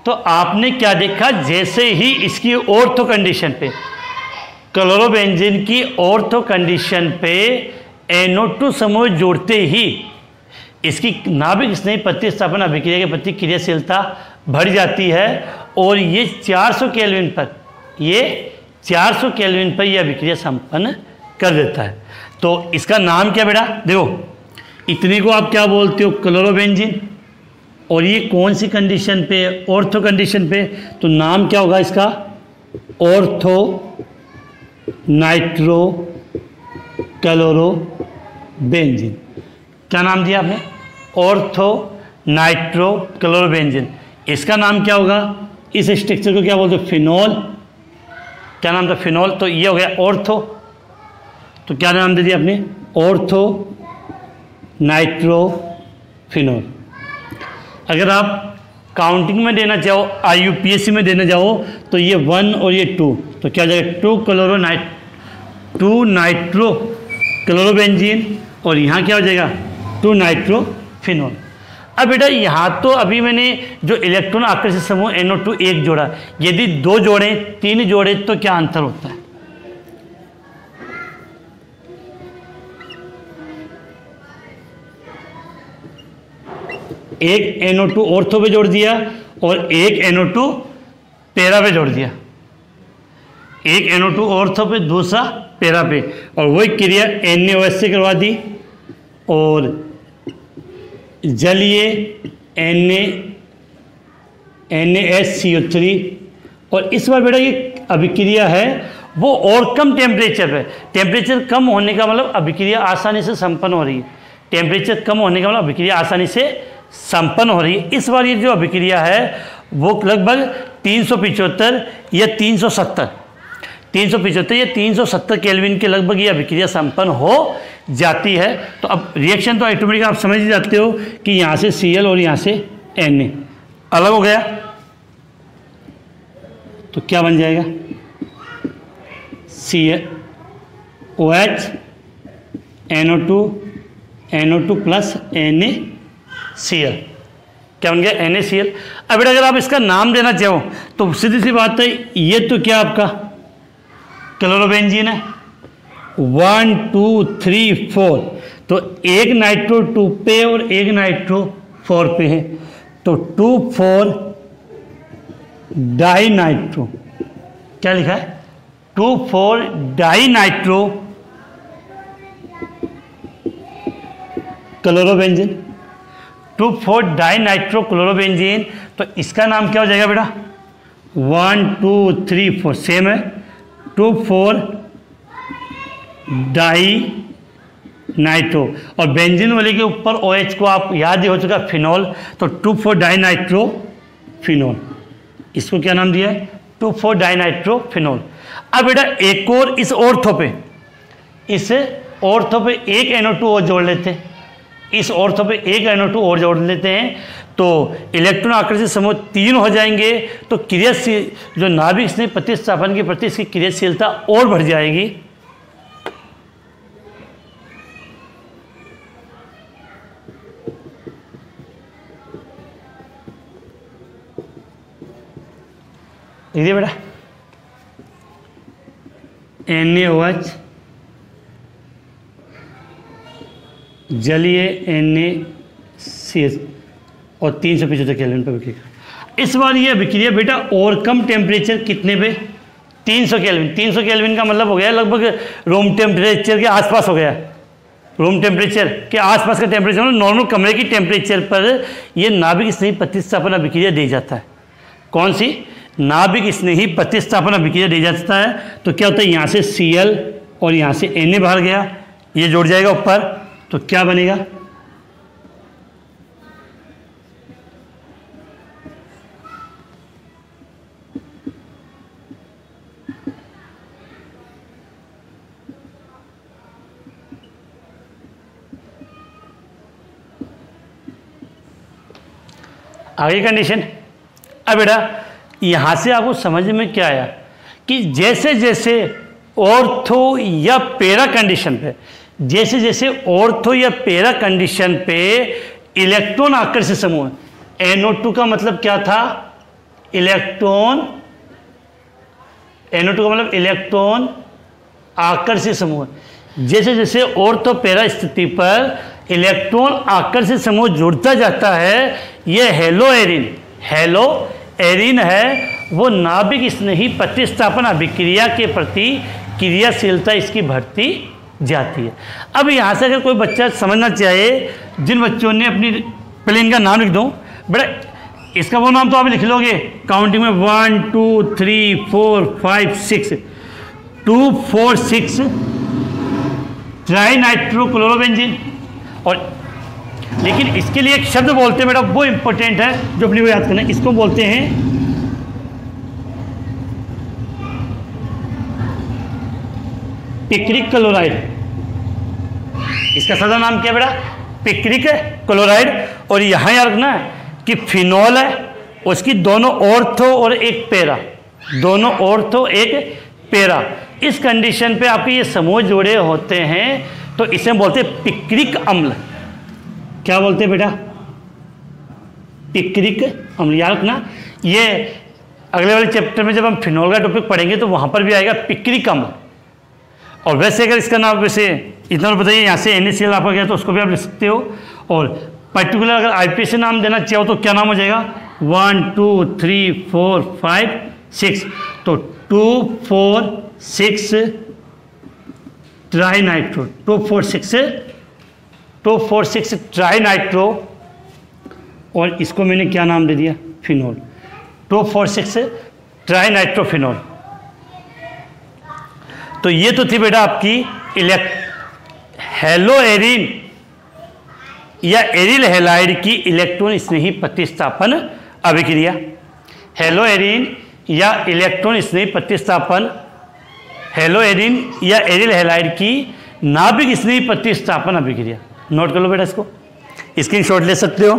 तो आपने क्या देखा, जैसे ही इसकी ऑर्थो कंडीशन पे, क्लोरोबेंजीन की ऑर्थो कंडीशन पे NO2 समूह जोड़ते ही इसकी नाभिक स्नेही प्रतिस्थापन अभिक्रिया के प्रति क्रियाशीलता बढ़ जाती है, और ये 400 केल्विन पर यह अभिक्रिया संपन्न कर देता है। तो इसका नाम क्या बेटा, देखो इतनी को आप क्या बोलते हो, क्लोरोबेंजीन, और ये कौन सी कंडीशन पे, ऑर्थो कंडीशन पे, तो नाम क्या होगा इसका, ऑर्थो नाइट्रो क्लोरोबेंजीन। क्या नाम दिया आपने, ऑर्थो नाइट्रो क्लोरोबेंजीन। इसका नाम क्या होगा, इस स्ट्रक्चर को क्या बोलते हैं, फिनॉल। क्या नाम था, फिनॉल। तो ये हो गया ऑर्थो, तो क्या नाम दे दिया आपने, ऑर्थो नाइट्रो फिनॉल। अगर आप काउंटिंग में देना चाहो, IUPAC में देना चाहो, तो ये 1 और ये 2, तो क्या हो जाएगा 2 नाइट्रो क्लोरोबेंजीन, और यहाँ क्या हो जाएगा 2 नाइट्रो फिनॉल। अब बेटा यहाँ तो अभी मैंने जो इलेक्ट्रॉन आकर्षित समूह NO2 एक जोड़ा, यदि 2 जोड़े 3 जोड़े तो क्या अंतर होता है, एक NO2 ऑर्थो पे जोड़ दिया और एक NO2 पैरा पे जोड़ दिया, एक NO2 ऑर्थो पे दूसरा पैरा पे, और वही क्रिया NaOH से करवा दी, और जलीय NaSCO3, और इस बार बेटा ये अभिक्रिया है वो और कम टेम्परेचर पे, टेम्परेचर कम होने का मतलब अभिक्रिया आसानी से संपन्न हो रही है, टेम्परेचर कम होने का मतलब अभिक्रिया आसानी से संपन्न हो रही है। इस बार ये जो अभिक्रिया है वो लगभग 375 या 370 केल्विन के लगभग ये अभिक्रिया संपन्न हो जाती है। तो अब रिएक्शन तो ऑटोमेटिक आप समझ ही जाते हो कि यहाँ से Cl और यहाँ से Na अलग हो गया, तो क्या बन जाएगा, OH NO2 प्लस NaCl, क्या बन गया NaCl। अब बेटा अगर आप इसका नाम देना चाहो तो सीधी सी बात है, ये तो क्या आपका क्लोरोबेंजीन है, 1 2 3 4, तो एक नाइट्रो 2 पे और एक नाइट्रो 4 पे है, तो 2 4 डाई नाइट्रो, क्या लिखा है 2 4 di nitro chlorobenzene, 2 4 di nitro chlorobenzene. तो इसका नाम क्या हो जाएगा बेटा, 1 2 3 4 सेम है, 2 4 डाई नाइट्रो, और बेंजीन वाले के ऊपर OH को आप याद ही हो चुका फिनॉल, तो 2 4 डाई नाइट्रो फिनॉल, इसको क्या नाम दिया है 2 4 डाई नाइट्रो फिनॉल। अब बेटा एक और इस ऑर्थो पे एक NO2 और जोड़ लेते हैं, इस ऑर्थो पे एक NO2 और जोड़ लेते हैं, तो इलेक्ट्रॉन आकर्षित समूह 3 हो जाएंगे, तो क्रियाशील जो नाभिक स्नेही प्रतिस्थापन के प्रति इसकी क्रियाशीलता और बढ़ जाएगी। देखिए बेटा NaOH जलीय NaCl और 375 केल्विन पर विक्रिया। इस बार ये विक्रिया बेटा और कम टेम्परेचर कितने पे, 300 केल्विन। 300 केल्विन का मतलब हो गया लगभग रूम टेम्परेचर के आसपास हो गया, रूम टेम्परेचर के आसपास का टेम्परेचर मतलब नॉर्मल कमरे की टेम्परेचर पर ये नाभिक स्नेही प्रतिस्थापन अभिक्रिया दी जाता है। कौन सी, नाभिक स्नेही प्रतिस्थापन अभिक्रिया दी जाता है तो क्या होता है, यहाँ से Cl और यहाँ से Na बाहर गया, ये जुड़ जाएगा ऊपर, तो क्या बनेगा, आगे कंडीशन। अब बेटा यहाँ से आपको समझ में क्या आया कि जैसे जैसे ऑर्थो या पैरा कंडीशन पे, जैसे जैसे ऑर्थो या पैरा कंडीशन पे इलेक्ट्रॉन आकर्षित समूह, NO2 का मतलब क्या था, इलेक्ट्रॉन, NO2 का मतलब इलेक्ट्रॉन आकर्षित समूह, जैसे जैसे ऑर्थो पैरा स्थिति पर इलेक्ट्रॉन आकर्षित समूह जुड़ता जाता है, यह हेलो एरिन है, वो नाभिक स्नेही प्रतिस्थापन अभिक्रिया के प्रति क्रियाशीलता इसकी बढ़ती जाती है। अब यहाँ से अगर कोई बच्चा समझना चाहे, जिन बच्चों ने अपनी पहले इनका नाम लिख दो बेटा, इसका वो नाम तो आप लिख लोगे काउंटिंग में 1 2 3 4 5 6 2 4 6 ट्राइनाइट्रोक्लोरोबेंजीन। और लेकिन इसके लिए एक शब्द बोलते हैं बेटा, वो इंपॉर्टेंट है जो अपनी को याद करना है, इसको बोलते हैं पिक्रिक क्लोराइड। इसका सादा नाम क्या है बेटा, पिक्रिक क्लोराइड। और यहाँ याद रखना है कि फिनॉल है, उसकी दोनों ऑर्थो और एक पैरा, दोनों ऑर्थो एक पैरा, इस कंडीशन पे आपके ये समूह जुड़े होते हैं तो इसे बोलते हैं पिक्रिक अम्ल। क्या बोलते हैं बेटा, पिक्रिक अम्ल। याद रखना, ये अगले वाले चैप्टर में जब हम फिनॉल का टॉपिक पढ़ेंगे तो वहां पर भी आएगा पिक्रिक अम्ल। और वैसे अगर इसका नाम वैसे इतना बताइए, यहाँ से NaCl आपका गया तो उसको भी आप लिख सकते हो। और पर्टिकुलर अगर IPA नाम देना चाहो तो क्या नाम हो जाएगा, 1 2 3 4 5 6, तो 2 4 6 ट्राइनाइट्रो, 2 4 6 ट्राइनाइट्रो, और इसको मैंने क्या नाम दे दिया, फिनॉल, 2 4 6 ट्राइनाइट्रोफिनॉल। तो ये तो थी बेटा आपकी हेलो एरिन या एरिल हैलाइड की इलेक्ट्रॉन स्नेही प्रतिस्थापन अभिक्रिया। हेलो एरिन या इलेक्ट्रॉन स्नेही प्रतिस्थापन, हेलो एरिन या एरिल हैलाइड की नाभिक स्नेही प्रतिस्थापन अभिक्रिया। नोट कर लो बेटा, इसको स्क्रीनशॉट ले सकते हो।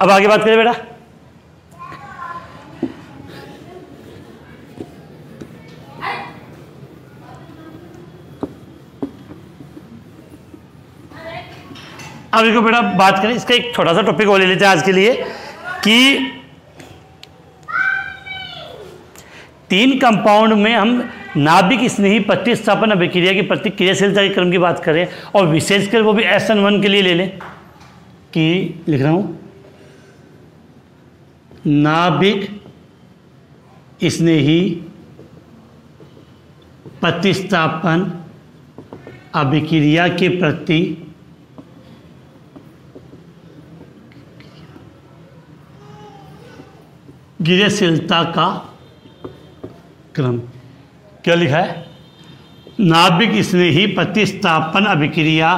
अब आगे बात करें बेटा, अब इसको बेटा बात करें, इसका एक छोटा सा टॉपिक और ले लेते हैं आज के लिए कि 3 कंपाउंड में हम नाभिक स्नेही प्रतिस्थापन अभिक्रिया की प्रतिक्रियाशीलता के क्रम की बात करें, और विशेषकर वो भी SN1 के लिए ले लें कि लिख रहा हूं नाभिक स्नेही प्रतिस्थापन अभिक्रिया के प्रति क्रियाशीलता का क्रम। क्या लिखा है, नाभिक स्नेही प्रतिस्थापन अभिक्रिया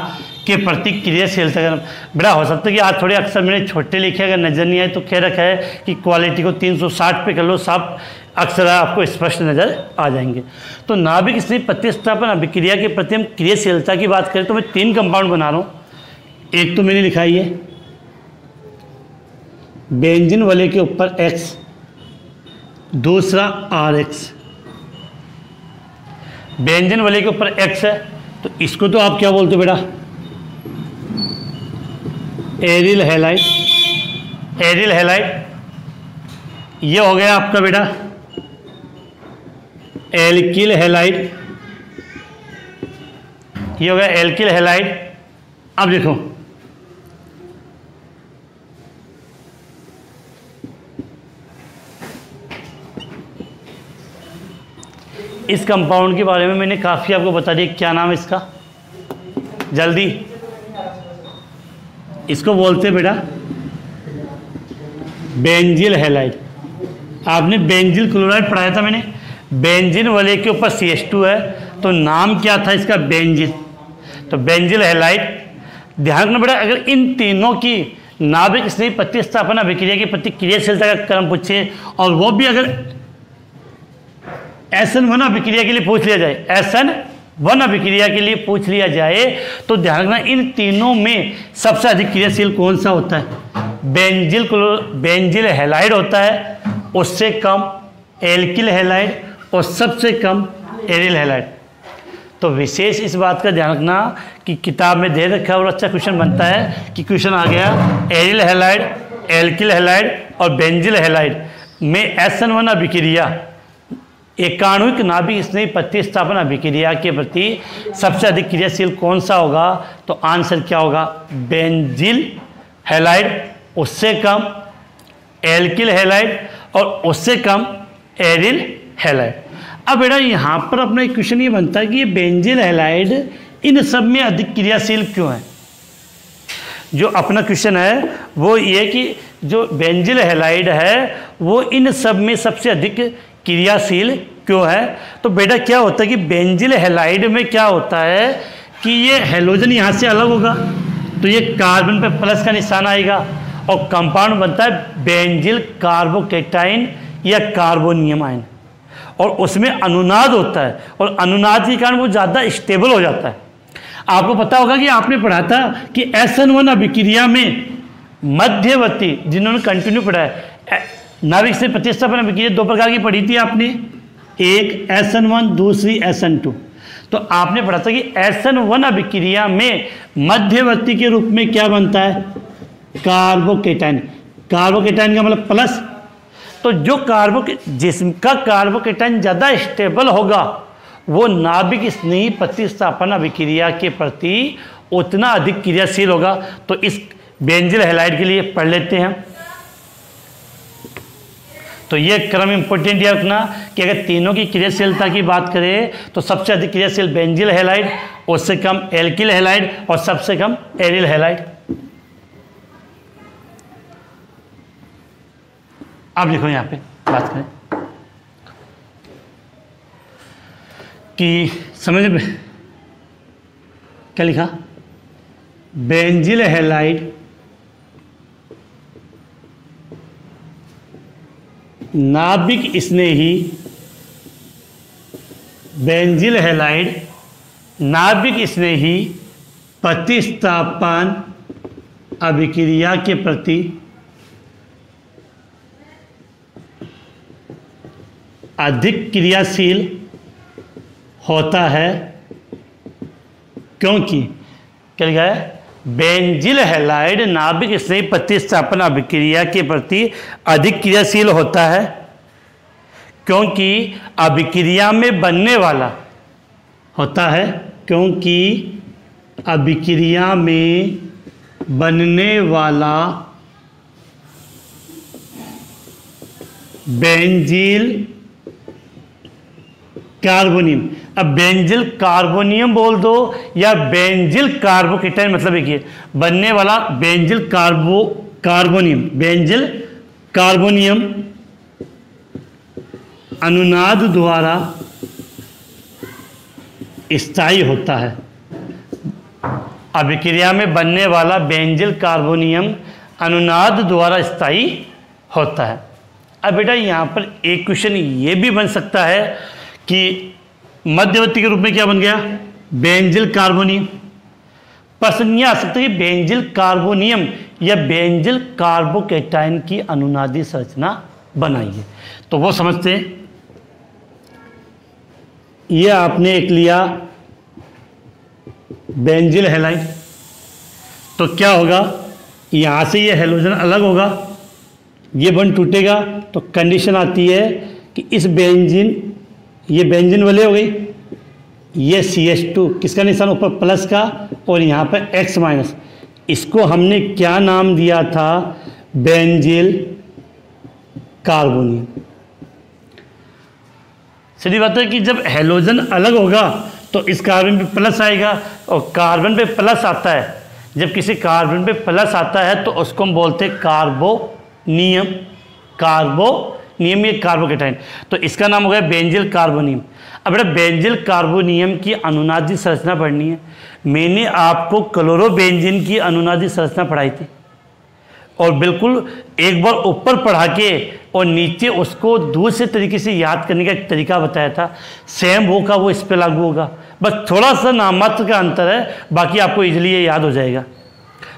के प्रति क्रियाशीलता का क्रम। बड़ा हो सकता है कि आज थोड़े अक्सर मैंने छोटे लिखे, अगर नज़र नहीं आए तो कह रखा है कि क्वालिटी को 360 पे कर लो, सब अक्सर आपको स्पष्ट नज़र आ जाएंगे। तो नाभिक स्नेही प्रतिस्थापन अभिक्रिया के प्रति हम क्रियाशीलता की बात करें तो मैं 3 कंपाउंड बना रहा हूँ। एक तो मैंने लिखा ही है बेंजीन वाले के ऊपर X, दूसरा RH। बेंजीन वाले के ऊपर X है तो इसको तो आप क्या बोलते हो बेटा, एरिल हैलाइड। एरिल हैलाइड ये हो गया आपका बेटा एल्किल हैलाइड, ये हो गया एल्किल हैलाइड। अब देखो इस कंपाउंड के बारे में मैंने काफ़ी आपको बता दिया, क्या नाम है इसका, जल्दी, इसको बोलते हैं बेटा बेंजिल हैलाइड। आपने बेंजिल क्लोराइड पढ़ाया था मैंने, बेंजीन वाले के ऊपर CH2 है तो नाम क्या था इसका, बेंजिल। तो बेंजिल हैलाइड। ध्यान रखना बेटा, अगर इन तीनों की नाभिक स्नेही प्रतिस्थापन अभिक्रिया की प्रतिक्रियाशीलता का क्रम पूछे और वो भी अगर SN1 अभिक्रिया के लिए पूछ लिया जाए, SN1 अभिक्रिया के लिए पूछ लिया जाए तो ध्यान रखना इन तीनों में सबसे अधिक क्रियाशील कौन सा होता है, बेंजिल हैलाइड होता है, उससे कम एल्किल हैलाइड और सबसे कम एरिल हैलाइड। तो विशेष इस बात का ध्यान रखना कि किताब में दे रखा है और अच्छा क्वेश्चन बनता है कि क्वेश्चन आ गया एरिल हैलाइड, एल्किल हैलाइड और बेंजिल हैलाइड में SN1 अभिक्रिया एकाणुविक नाभिक स्नेही प्रतिस्थापन अभिक्रिया के प्रति सबसे अधिक क्रियाशील कौन सा होगा, तो आंसर क्या होगा, बेंजिल हैलाइड, उससे कम एल्किल हैलाइड और उससे कम एरिल हैलाइड। अब बेटा यहाँ पर अपना एक क्वेश्चन ये बनता है कि ये बेंजिल हैलाइड इन सब में अधिक क्रियाशील क्यों है। जो अपना क्वेश्चन है वो ये कि जो बेंजिल हैलाइड है वो इन सब में सबसे अधिक क्रियाशील क्यों है। तो बेटा क्या होता है कि बेंजिल हैलाइड में क्या होता है कि ये हैलोजन यहाँ से अलग होगा तो ये कार्बन पे प्लस का निशान आएगा और कंपाउंड बनता है बेंजिल कार्बोकेटाइन या कार्बोनियम आयन, और उसमें अनुनाद होता है और अनुनाद के कारण वो ज़्यादा स्टेबल हो जाता है। आपको पता होगा कि आपने पढ़ा था कि SN1 अभिक्रिया में मध्यवर्ती, जिन्होंने कंटिन्यू पढ़ा है, नाभिक से प्रतिस्थापन अभिक्रिया दो प्रकार की पढ़ी थी आपने, एक SN1 दूसरी SN2। तो आपने पढ़ा था कि SN1 अभिक्रिया में मध्यवर्ती के रूप में क्या बनता है, कार्बोकेटाइन। कार्बोकेटाइन का मतलब प्लस। तो जो जिसका कार्बोकेटाइन ज़्यादा स्टेबल होगा वो नाभिक स्नेही प्रतिस्थापन अभिक्रिया के प्रति उतना अधिक क्रियाशील होगा। तो इस बेंजिल हैलाइड के लिए पढ़ लेते हैं। तो ये क्रम इंपॉर्टेंट याद रखना कि अगर तीनों की क्रियाशीलता की बात करें तो सबसे अधिक क्रियाशील बेंजिल हैलाइड, उससे कम एल्किल हैलाइड और सबसे कम एरिल हैलाइड। अब लिखो यहाँ पे बात करें कि समझ में क्या लिखा, बेंजिल हैलाइड नाभिक स्नेही, बेंजिल हैलाइड नाभिक स्नेही प्रतिस्थापन अभिक्रिया के प्रति अधिक क्रियाशील होता है, क्योंकि क्या लिखा है, बेंजिल हैलाइड नाभिक स्नेही प्रतिस्थापन अभिक्रिया के प्रति अधिक क्रियाशील होता है क्योंकि अभिक्रिया में बनने वाला होता है, क्योंकि अभिक्रिया में बनने वाला बेंजिल कार्बोनियम। अब बेंजिल कार्बोनियम बोल दो या बेंजिल कार्बोकेटाइन, मतलब एक ये बनने वाला बेंजिल कार्बोनियम, बेंजिल कार्बोनियम अनुनाद द्वारा स्थायी होता है। अभिक्रिया में बनने वाला बेंजिल कार्बोनियम अनुनाद द्वारा स्थायी होता है। अब बेटा यहाँ पर एक क्वेश्चन ये भी बन सकता है कि मध्यवर्ती के रूप में क्या बन गया, बेंजिल कार्बोनियम। प्रश्न यह आ सकता है कि बेंजिल कार्बोनियम या बेंजिल कार्बोकेटाइन की अनुनादी संरचना बनाइए। तो वो समझते हैं, ये आपने एक लिया बेंजिल हैलाइड, तो क्या होगा, यहाँ से ये हैलोजन अलग होगा, ये बंध टूटेगा तो कंडीशन आती है कि इस बेंजीन, ये बेंजीन वाले हो गई, ये CH2 किसका निशान ऊपर प्लस का और यहाँ पर X माइनस, इसको हमने क्या नाम दिया था, बेंजिल कार्बोनियम। सीधी बात है कि जब हैलोजन अलग होगा तो इस कार्बन पे प्लस आएगा और कार्बन पे प्लस आता है, जब किसी कार्बन पे प्लस आता है तो उसको हम बोलते हैं कार्बो नियम, कार्बोनियम ये कार्बोकेटाइन, तो इसका नाम हो गया बेंजिल कार्बोनियम। अब बेटा बेंजिल कार्बोनियम की अनुनादी संरचना पढ़नी है। मैंने आपको क्लोरोबेंजीन की अनुनादी संरचना पढ़ाई थी और बिल्कुल एक बार ऊपर पढ़ा के और नीचे उसको दूसरे तरीके से याद करने का एक तरीका बताया था। सेम वो का वो इस पर लागू होगा, बस थोड़ा सा नाममात्र का अंतर है, बाकी आपको इजीली ये याद हो जाएगा।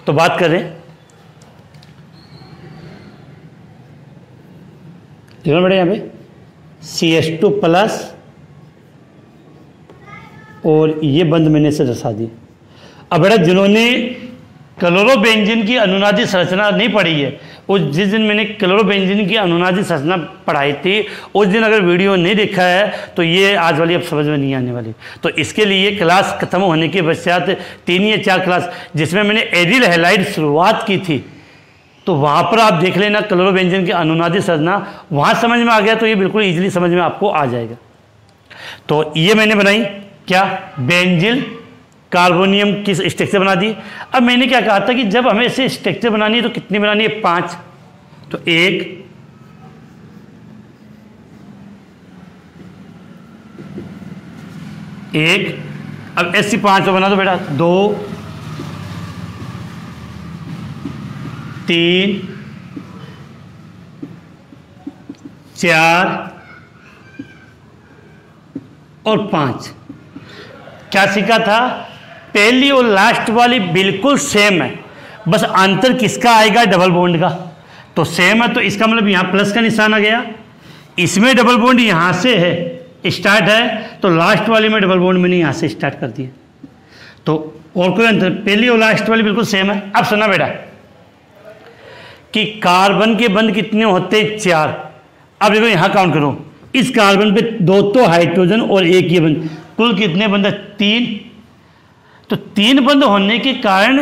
तो बात करें, देखो बेटा यहाँ पे CH2 प्लस और ये बंद मैंने से दर्शा दी। अब बेटा जिन्होंने क्लोरोबेंजीन की अनुनादी संरचना नहीं पढ़ी है, उस जिस दिन मैंने क्लोरोबेंजीन की अनुनादी संरचना पढ़ाई थी उस दिन अगर वीडियो नहीं देखा है तो ये आज वाली अब समझ में नहीं आने वाली। तो इसके लिए क्लास खत्म होने के पश्चात 3 या 4 क्लास जिसमें मैंने एडिल हैलाइड शुरुआत की थी, तो वहाँ पर आप देख लेना क्लोरोबेंजीन की अनुनादी संरचना, वहाँ समझ में आ गया तो ये बिल्कुल ईजिली समझ में आपको आ जाएगा। तो ये मैंने बनाई क्या, बेंजिल कार्बोनियम की स्ट्रक्चर बना दी। अब मैंने क्या कहा था कि जब हमें इसे स्ट्रक्चर बनानी है तो कितनी बनानी है, 5। तो 1 अब ऐसी 5 को बना दो बेटा, 2 3 4 और 5। क्या सीखा था, पहली और लास्ट वाली बिल्कुल सेम है, बस अंतर किसका आएगा, डबल बॉन्ड का। तो सेम है तो इसका मतलब यहाँ प्लस का निशान आ गया, इसमें डबल बॉन्ड यहाँ से है स्टार्ट है, तो लास्ट वाली में डबल बॉन्ड मैंने यहाँ से स्टार्ट कर दिया। तो और कोई अंतर, पहली और लास्ट वाली बिल्कुल सेम है। अब सुना बेटा कि कार्बन के बंध कितने होते हैं, 4। अब देखो यहाँ काउंट करो, इस कार्बन पे 2 तो हाइड्रोजन और 1 ये बंध, कुल कितने बंध, 3। तो 3 बंध होने के कारण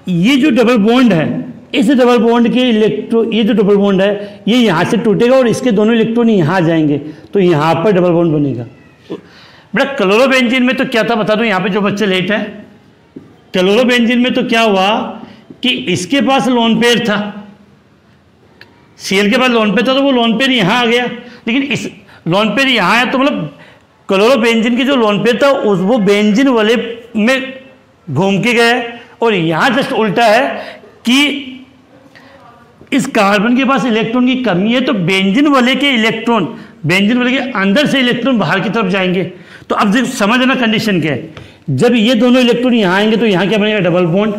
ये जो डबल बॉन्ड है, इस डबल बॉन्ड के इलेक्ट्रॉन, ये जो डबल बॉन्ड है ये यहाँ से टूटेगा और इसके दोनों इलेक्ट्रॉन यहाँ जाएंगे, तो यहाँ पर डबल बॉन्ड बनेगा। बेटा क्लोरोबेंजीन में तो क्या था बता दो, यहाँ पे जो बच्चे लेट है, क्लोरोबेंजीन में तो क्या हुआ कि इसके पास लोन पेयर था, Cl के पास लोन पेयर था, तो वो लोन पेयर यहाँ आ गया, लेकिन इस लोन पेयर यहाँ है तो मतलब क्लोरोबेंजीन की जो लोन पेयर था उस वो बेंजीन वाले में घूम के गए, और यहाँ जस्ट उल्टा है कि इस कार्बन के पास इलेक्ट्रॉन की कमी है तो बेंजीन वाले के इलेक्ट्रॉन, बेंजीन वाले के अंदर से इलेक्ट्रॉन बाहर की तरफ जाएंगे। तो अब समझना कंडीशन क्या है, जब ये दोनों इलेक्ट्रॉन यहाँ आएंगे तो यहाँ क्या बनेगा, डबल बॉन्ड,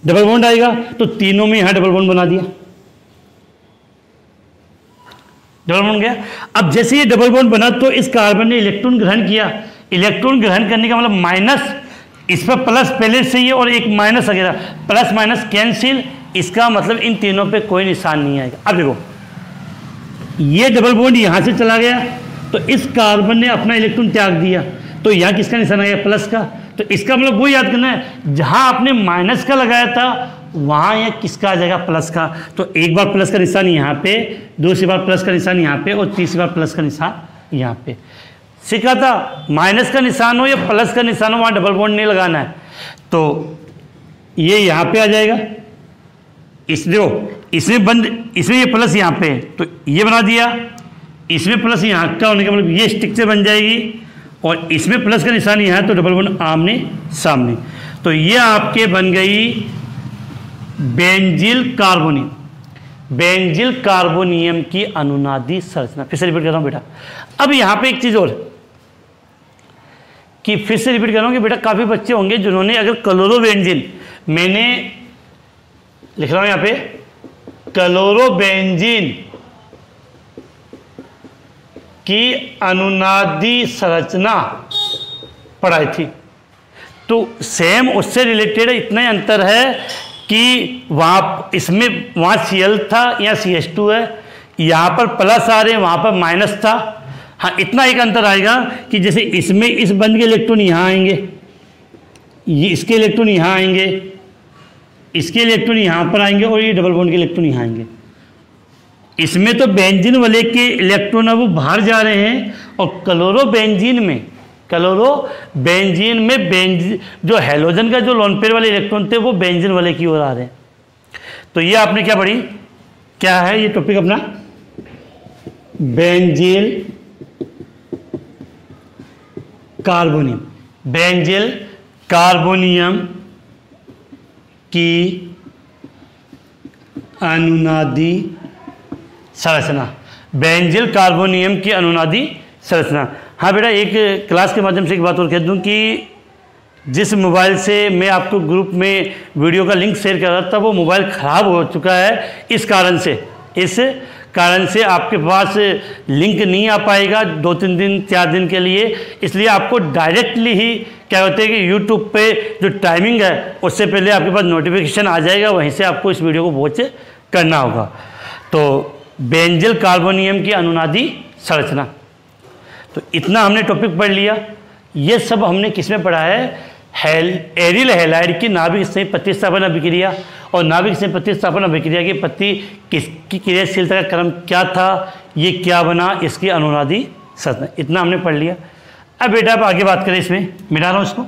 डबल बॉन्ड आएगा, तो तीनों में यहाँ डबल बॉन्ड बना दिया, डबल बॉन्ड गया। अब जैसे ये डबल बॉन्ड बना तो इस कार्बन ने इलेक्ट्रॉन ग्रहण किया, इलेक्ट्रॉन ग्रहण करने का मतलब माइनस, इस पर प्लस पहले से ही और एक माइनस वगैरह, प्लस माइनस कैंसिल, इसका मतलब इन तीनों पे कोई निशान नहीं आएगा। अब देखो ये डबल बॉन्ड यहाँ से चला गया तो इस कार्बन ने अपना इलेक्ट्रॉन त्याग दिया, तो यहाँ किसका निशान आ गया, प्लस का। तो इसका मतलब वो याद करना है, जहाँ आपने माइनस का लगाया था वहाँ यह किसका आ जाएगा, प्लस का। तो एक बार प्लस का निशान यहाँ पे, दूसरी बार प्लस का निशान यहाँ पे, और तीसरी बार प्लस का निशान यहाँ पे। सीखा था माइनस का निशान हो या प्लस का निशान हो वहाँ डबल बॉन्ड नहीं लगाना है। तो ये यहाँ पे आ जाएगा, इस देखो इसमें बंद, इसमें ये प्लस यहाँ पे, तो ये बना दिया, इसमें प्लस यहाँ का होने का मतलब ये स्ट्रक्चर बन जाएगी, और इसमें प्लस का निशान यहाँ है तो डबल बॉन्ड आमने सामने। तो ये आपके बन गई बेंजिल कार्बोनियम, बेंजिल कार्बोनियम की अनुनादी संरचना। फिर से रिपीट कर रहा हूँ बेटा, अब यहाँ पे एक चीज़ और कि फिर से रिपीट कर रहा हूँ कि बेटा काफ़ी बच्चे होंगे जिन्होंने अगर क्लोरोबेंजीन, मैंने लिख रहा हूँ यहाँ पे क्लोरोबेंजीन की अनुनादी संरचना पढ़ाई थी, तो सेम उससे रिलेटेड इतना ही अंतर है कि वहाँ इसमें वहाँ Cl था, यहाँ CH2 है, यहाँ पर प्लस आ रहे हैं, वहाँ पर माइनस था। हाँ इतना एक अंतर आएगा कि जैसे इसमें इस बंद के इलेक्ट्रॉन यहाँ आएंगे, ये इसके इलेक्ट्रॉन यहाँ आएंगे, इसके इलेक्ट्रॉन यहाँ पर आएंगे, और ये डबल बॉन्ड के इलेक्ट्रॉन यहाँ आएंगे। इसमें तो बेंजीन वाले के इलेक्ट्रॉन है वो बाहर जा रहे हैं, और क्लोरोबेंजीन में बेंजीन जो हैलोजन का जो लोन पेयर वाले इलेक्ट्रॉन थे वो बेंजीन वाले की ओर आ रहे हैं। तो ये आपने क्या पढ़ी क्या है ये टॉपिक अपना? बेंजील कार्बोनियम। बेंजील कार्बोनियम की अनुनादी संरचना। बेंजील कार्बोनियम की अनुनादी संरचना। हाँ बेटा, एक क्लास के माध्यम से एक बात और कह दूं कि जिस मोबाइल से मैं आपको ग्रुप में वीडियो का लिंक शेयर कर रहा था वो मोबाइल ख़राब हो चुका है। इस कारण से आपके पास लिंक नहीं आ पाएगा 2-3 दिन 4 दिन के लिए। इसलिए आपको डायरेक्टली ही क्या होता है कि यूट्यूब पे जो टाइमिंग है उससे पहले आपके पास नोटिफिकेशन आ जाएगा, वहीं से आपको इस वीडियो को वॉच करना होगा। तो बेंजील कार्बोनियम की अनुनादी संरचना, तो इतना हमने टॉपिक पढ़ लिया। ये सब हमने किस में पढ़ा है? एरिल हैलाइड की नाभिक स्नेही प्रतिस्थापन अभिक्रिया। और नाभिक स्नेही प्रतिस्थापन अभिक्रिया की पत्ती किसकी क्रियाशीलता का क्रम क्या था, ये क्या बना, इसकी अनुनादी संरचना, इतना हमने पढ़ लिया। अब बेटा आप आगे बात करें, इसमें मिटा रहा हूँ इसको।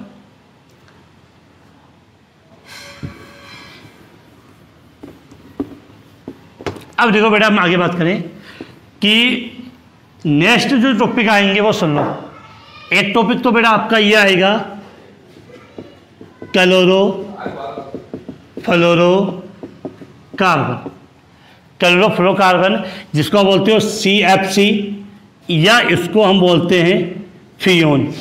अब देखो बेटा, हम आगे बात करें कि नेक्स्ट जो टॉपिक आएंगे वो सुन लो। एक टॉपिक तो बेटा आपका ये आएगा क्लोरो फ्लोरो कार्बन। क्लोरो फ्लोरो कार्बन जिसको हम बोलते हो CFC, या इसको हम बोलते हैं फियोन।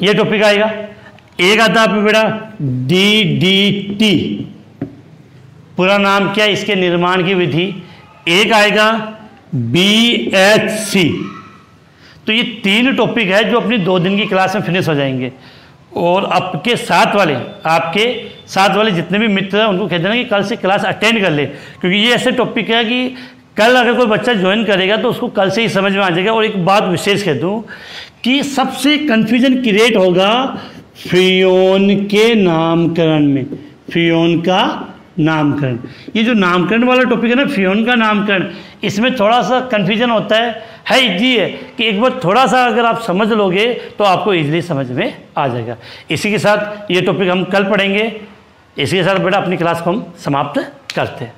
ये टॉपिक आएगा। एक आता है बेटा DDT, पूरा नाम क्या है, इसके निर्माण की विधि। एक आएगा BHC। तो ये 3 टॉपिक है जो अपनी 2 दिन की क्लास में फिनिश हो जाएंगे। और आपके साथ वाले जितने भी मित्र हैं उनको कह देना कि कल से क्लास अटेंड कर ले, क्योंकि ये ऐसे टॉपिक है कि कल अगर कोई बच्चा ज्वाइन करेगा तो उसको कल से ही समझ में आ जाएगा। और एक बात विशेष कह दूँ कि सबसे कन्फ्यूजन क्रिएट होगा फियोन के नामकरण में। फियोन का नामकरण, ये जो नामकरण वाला टॉपिक है ना, फियोन का नामकरण, इसमें थोड़ा सा कन्फ्यूजन होता है इजी है कि एक बार थोड़ा सा अगर आप समझ लोगे तो आपको इजीली समझ में आ जाएगा। इसी के साथ ये टॉपिक हम कल पढ़ेंगे। इसी के साथ बेटा अपनी क्लास को हम समाप्त करते हैं।